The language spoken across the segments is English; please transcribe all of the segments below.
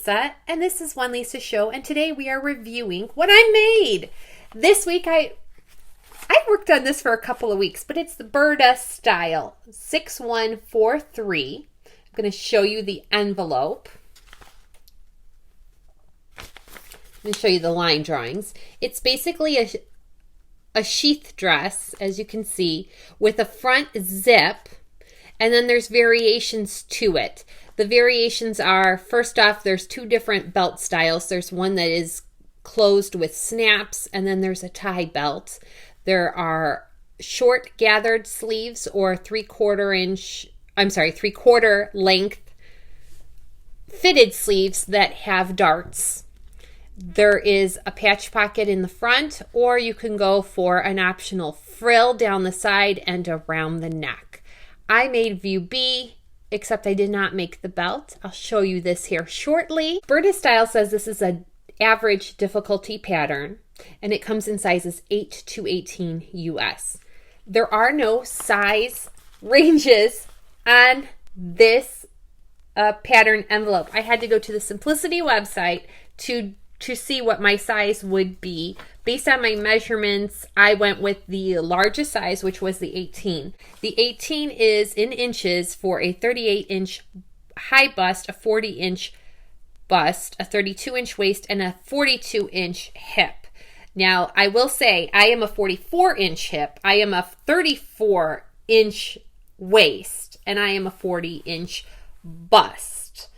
Lisa, and this is One Lisa Show, and today we are reviewing what I made. This week I worked on this for a couple of weeks, but it's the Burda style 6143. I'm going to show you the envelope. I'm going to show you the line drawings. It's basically a sheath dress, as you can see, with a front zip, and then there's variations to it. The variations are, first off, there's two different belt styles. There's one that is closed with snaps, and then there's a tie belt. There are short gathered sleeves or 3/4 length fitted sleeves that have darts. There is a patch pocket in the front, or you can go for an optional frill down the side and around the neck. I made view B, except I did not make the belt. I'll show you this here shortly. Burda Style says this is an average difficulty pattern, and it comes in sizes 8 to 18 US. There are no size ranges on this pattern envelope. I had to go to the Simplicity website to see what my size would be. Based on my measurements, I went with the largest size, which was the 18. The 18 is in inches for a 38-inch high bust, a 40-inch bust, a 32-inch waist, and a 42-inch hip. Now, I will say I am a 44-inch hip, I am a 34-inch waist, and I am a 40-inch bust.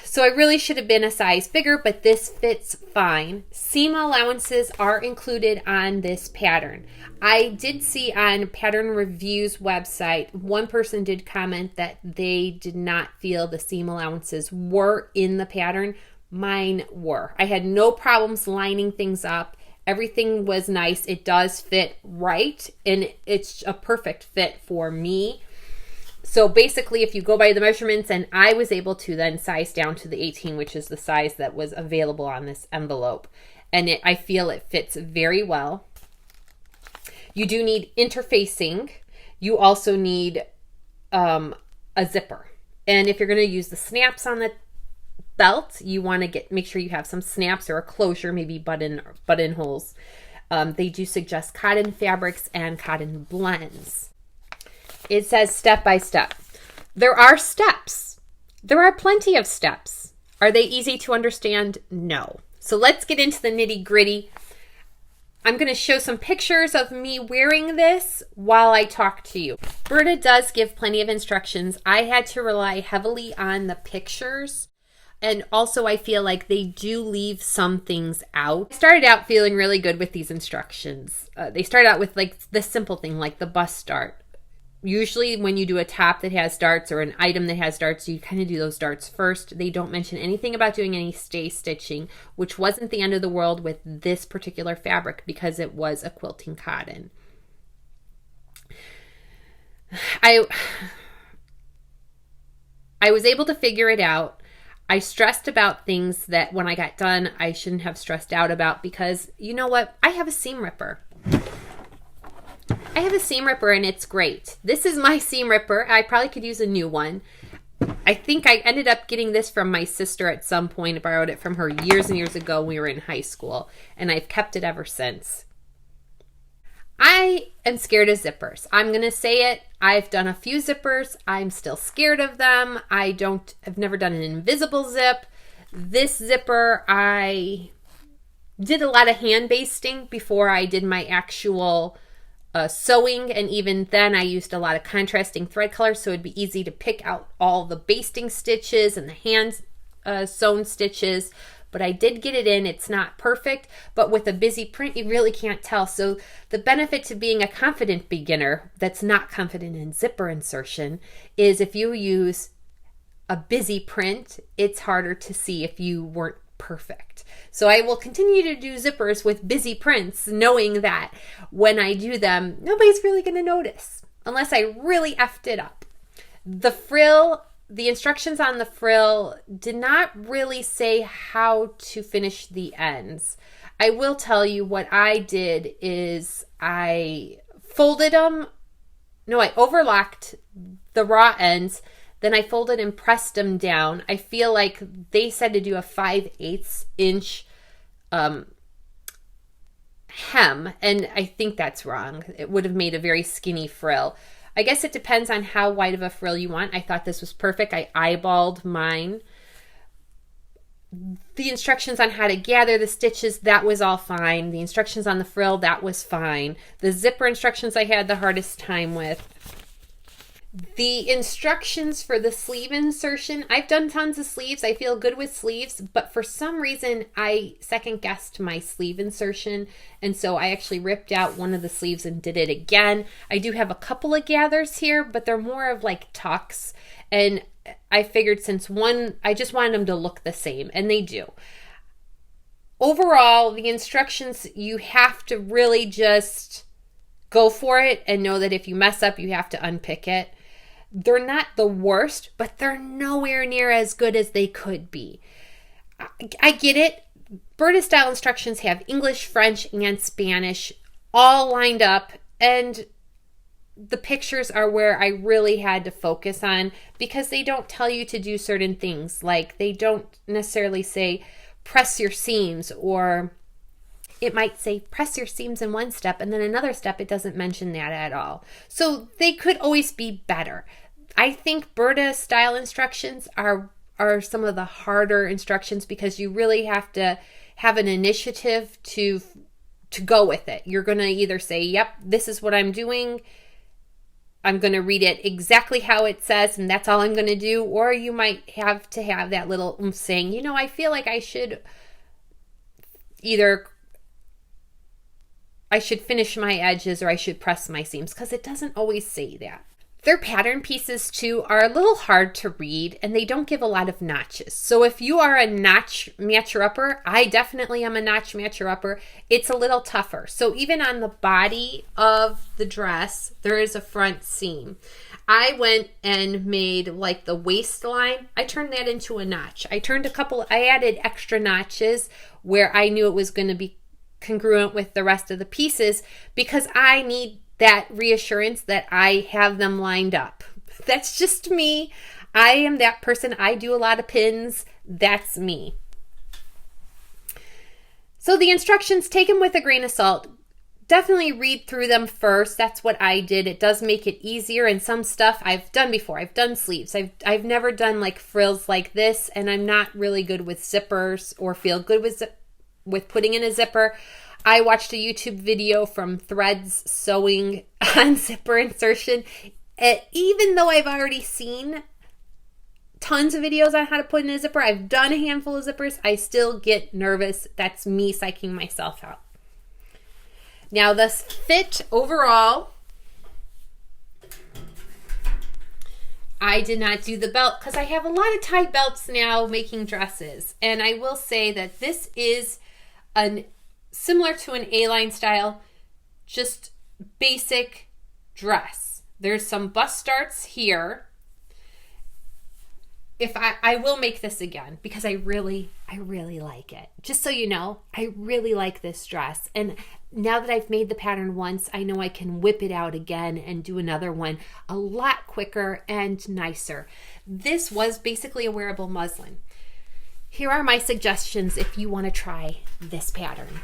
So I really should have been a size bigger, but this fits fine. Seam allowances are included on this pattern. I did see on Pattern Review's website, one person did comment that they did not feel the seam allowances were in the pattern. Mine were. I had no problems lining things up. Everything was nice. It does fit right, and it's a perfect fit for me. So basically, if you go by the measurements, and I was able to then size down to the 18, which is the size that was available on this envelope. And I feel it fits very well. You do need interfacing. You also need a zipper. And if you're going to use the snaps on the belt, you want to make sure you have some snaps or a closure, maybe buttonholes. They do suggest cotton fabrics and cotton blends. It says step by step. There are steps. There are plenty of steps. Are they easy to understand? No. So let's get into the nitty gritty. I'm going to show some pictures of me wearing this while I talk to you. Burda does give plenty of instructions. I had to rely heavily on the pictures. And also I feel like they do leave some things out. I started out feeling really good with these instructions. They start out with like the simple thing, like the bust dart. Usually when you do a top that has darts or an item that has darts, you kind of do those darts first. They don't mention anything about doing any stay stitching, which wasn't the end of the world with this particular fabric because it was a quilting cotton. I was able to figure it out. I stressed about things that when I got done, I shouldn't have stressed out about because you know what? I have a seam ripper. And it's great. This is my seam ripper. I probably could use a new one. I think I ended up getting this from my sister at some point. I borrowed it from her years and years ago when we were in high school, and I've kept it ever since. I am scared of zippers. I'm going to say it. I've done a few zippers. I'm still scared of them. I've never done an invisible zip. This zipper, I did a lot of hand basting before I did my actual sewing, and even then I used a lot of contrasting thread color, so it'd be easy to pick out all the basting stitches and the hand sewn stitches. But I did get it in. It's not perfect, but with a busy print, you really can't tell. So the benefit to being a confident beginner that's not confident in zipper insertion is if you use a busy print, it's harder to see if you weren't perfect. So I will continue to do zippers with busy prints, knowing that when I do them, nobody's really going to notice unless I really effed it up. The frill, the instructions on the frill did not really say how to finish the ends. I will tell you what I did is I folded them. No, I overlocked the raw ends. Then I folded and pressed them down. I feel like they said to do a 5/8 inch hem, and I think that's wrong. It would have made a very skinny frill. I guess it depends on how wide of a frill you want. I thought this was perfect. I eyeballed mine. The instructions on how to gather the stitches, that was all fine. The instructions on the frill, that was fine. The zipper instructions I had the hardest time with. The instructions for the sleeve insertion, I've done tons of sleeves. I feel good with sleeves, but for some reason I second guessed my sleeve insertion, and so I actually ripped out one of the sleeves and did it again. I do have a couple of gathers here, but they're more of like tucks, and I figured since one, I just wanted them to look the same, and they do. Overall, the instructions, you have to really just go for it and know that if you mess up, you have to unpick it. They're not the worst, but they're nowhere near as good as they could be. I get it. Burda style instructions have English, French, and Spanish all lined up, and the pictures are where I really had to focus on because they don't tell you to do certain things. Like they don't necessarily say press your seams, or it might say press your seams in one step and then another step it doesn't mention that at all. So they could always be better. I think Burda style instructions are some of the harder instructions because you really have to have an initiative to go with it. You're going to either say, yep, this is what I'm doing. I'm going to read it exactly how it says, and that's all I'm going to do. Or you might have to have that little saying, you know, I feel like I should finish my edges or I should press my seams, because it doesn't always say that. Their pattern pieces too are a little hard to read, and they don't give a lot of notches. So if you are a notch matcher-upper, I definitely am a notch matcher-upper, it's a little tougher. So even on the body of the dress, there is a front seam. I went and made like the waistline, I turned that into a notch. I added extra notches where I knew it was going to be congruent with the rest of the pieces because I need that reassurance that I have them lined up. That's just me. I am that person. I do a lot of pins. That's me. So the instructions, take them with a grain of salt. Definitely read through them first. That's what I did. It does make it easier, and some stuff I've done before. I've done sleeves. I've never done like frills like this, and I'm not really good with zippers or feel good with putting in a zipper. I watched a YouTube video from Threads Sewing on zipper insertion. Even though I've already seen tons of videos on how to put in a zipper, I've done a handful of zippers, I still get nervous. That's me psyching myself out. Now the fit overall, I did not do the belt because I have a lot of tie belts now making dresses. And I will say that this is similar to an A-line style, just basic dress. There's some bust starts here. If I will make this again because I really like it. Just so you know, I really like this dress. And now that I've made the pattern once, I know I can whip it out again and do another one a lot quicker and nicer. This was basically a wearable muslin. Here are my suggestions if you want to try this pattern.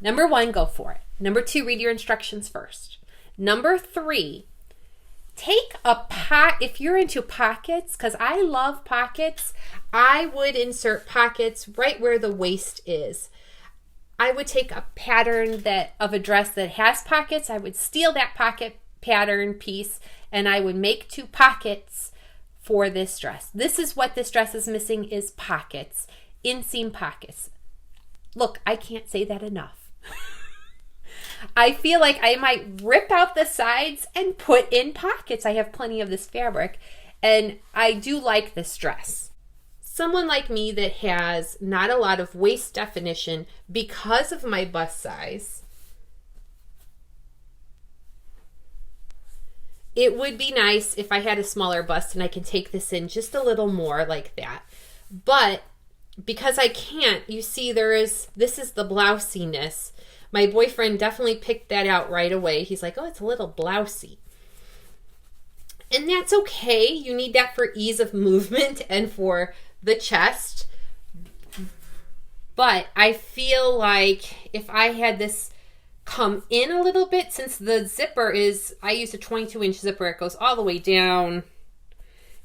Number 1, go for it. Number 2, read your instructions first. Number 3, take if you're into pockets, because I love pockets, I would insert pockets right where the waist is. I would take a pattern of a dress that has pockets, I would steal that pocket pattern piece, and I would make 2 pockets for this dress. This is what this dress is missing, is pockets, inseam pockets. Look, I can't say that enough. I feel like I might rip out the sides and put in pockets. I have plenty of this fabric, and I do like this dress. Someone like me that has not a lot of waist definition because of my bust size, it would be nice if I had a smaller bust and I can take this in just a little more like that. But because I can't, you see this is the blousiness. My boyfriend definitely picked that out right away. He's like, oh, it's a little blousy. And that's okay. You need that for ease of movement and for the chest. But I feel like if I had this come in a little bit, since the zipper is, I used a 22-inch zipper, it goes all the way down.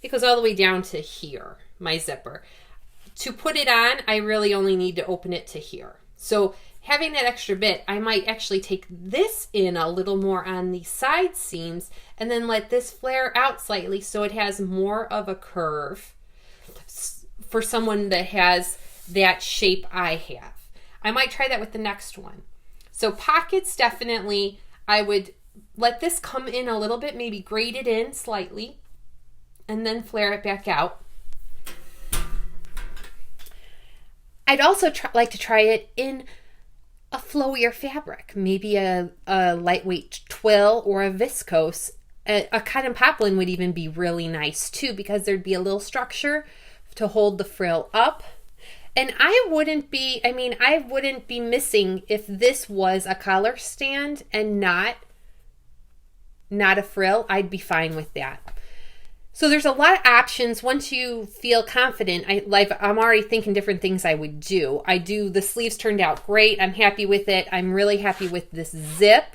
It goes all the way down to here, my zipper. To put it on, I really only need to open it to here. So having that extra bit, I might actually take this in a little more on the side seams and then let this flare out slightly so it has more of a curve for someone that has that shape I have. I might try that with the next one. So pockets, definitely, I would let this come in a little bit, maybe grade it in slightly, and then flare it back out. I'd also like to try it in a flowier fabric, maybe a lightweight twill or a viscose. A cotton poplin would even be really nice too, because there'd be a little structure to hold the frill up. And I wouldn't be missing if this was a collar stand and not a frill. I'd be fine with that. So there's a lot of options. Once you feel confident, I'm already thinking different things I would do. The sleeves turned out great. I'm happy with it. I'm really happy with this zip.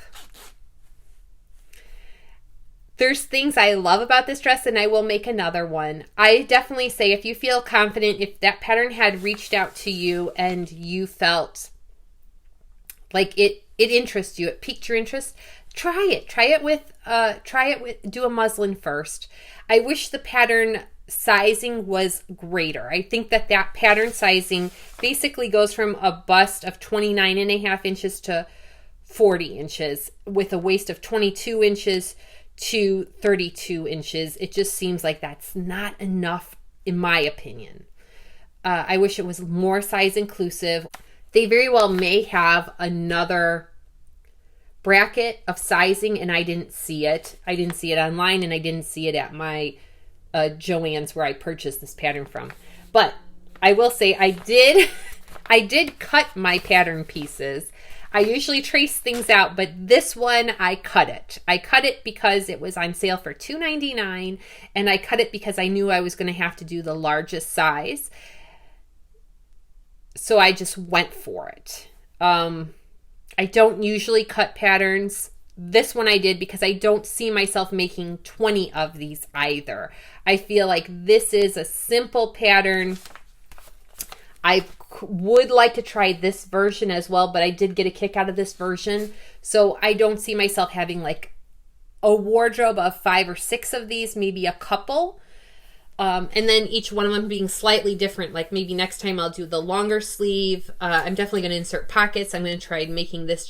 There's things I love about this dress, and I will make another one. I definitely say if you feel confident, if that pattern had reached out to you and you felt like it interests you, it piqued your interest, try it. Do a muslin first. I wish the pattern sizing was greater. I think that pattern sizing basically goes from a bust of 29.5 inches to 40 inches with a waist of 22 inches to 32 inches. It just seems like that's not enough in my opinion. I wish it was more size inclusive. They very well may have another bracket of sizing and I didn't see it. I didn't see it online and I didn't see it at my Joann's where I purchased this pattern from. But I will say I did cut my pattern pieces. I usually trace things out, but this one I cut it. I cut it because it was on sale for $2.99 and I cut it because I knew I was going to have to do the largest size. So I just went for it. I don't usually cut patterns. This one I did because I don't see myself making 20 of these either. I feel like this is a simple pattern. I would like to try this version as well, but I did get a kick out of this version. So I don't see myself having like a wardrobe of 5 or 6 of these, maybe a couple. And then each one of them being slightly different. Like maybe next time I'll do the longer sleeve. I'm definitely going to insert pockets. I'm going to try making this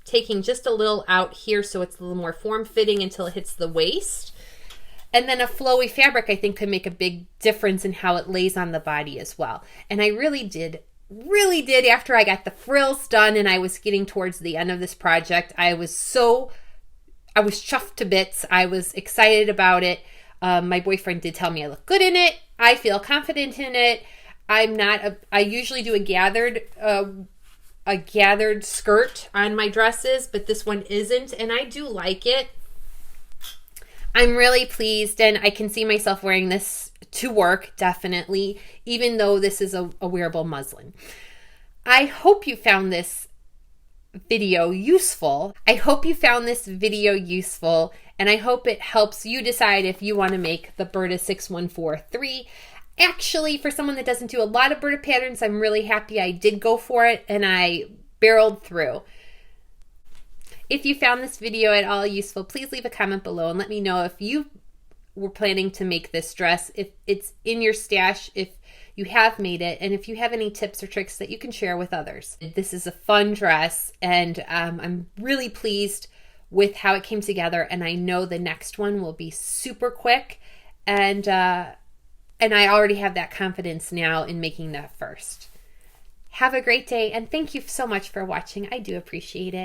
taking just a little out here so it's a little more form-fitting until it hits the waist. And then a flowy fabric I think could make a big difference in how it lays on the body as well. And I really did after I got the frills done and I was getting towards the end of this project. I was chuffed to bits. I was excited about it. My boyfriend did tell me I look good in it. I feel confident in it. I usually do a gathered skirt on my dresses, but this one isn't, and I do like it. I'm really pleased, and I can see myself wearing this to work, definitely, even though this is a wearable muslin. I hope you found this video useful. And I hope it helps you decide if you want to make the Burda 6143. Actually, for someone that doesn't do a lot of Burda patterns, I'm really happy I did go for it and I barreled through. If you found this video at all useful, please leave a comment below and let me know if you were planning to make this dress, if it's in your stash, if you have made it, and if you have any tips or tricks that you can share with others. This is a fun dress, and I'm really pleased with how it came together, and I know the next one will be super quick, and I already have that confidence now in making that first. Have a great day, and thank you so much for watching. I do appreciate it.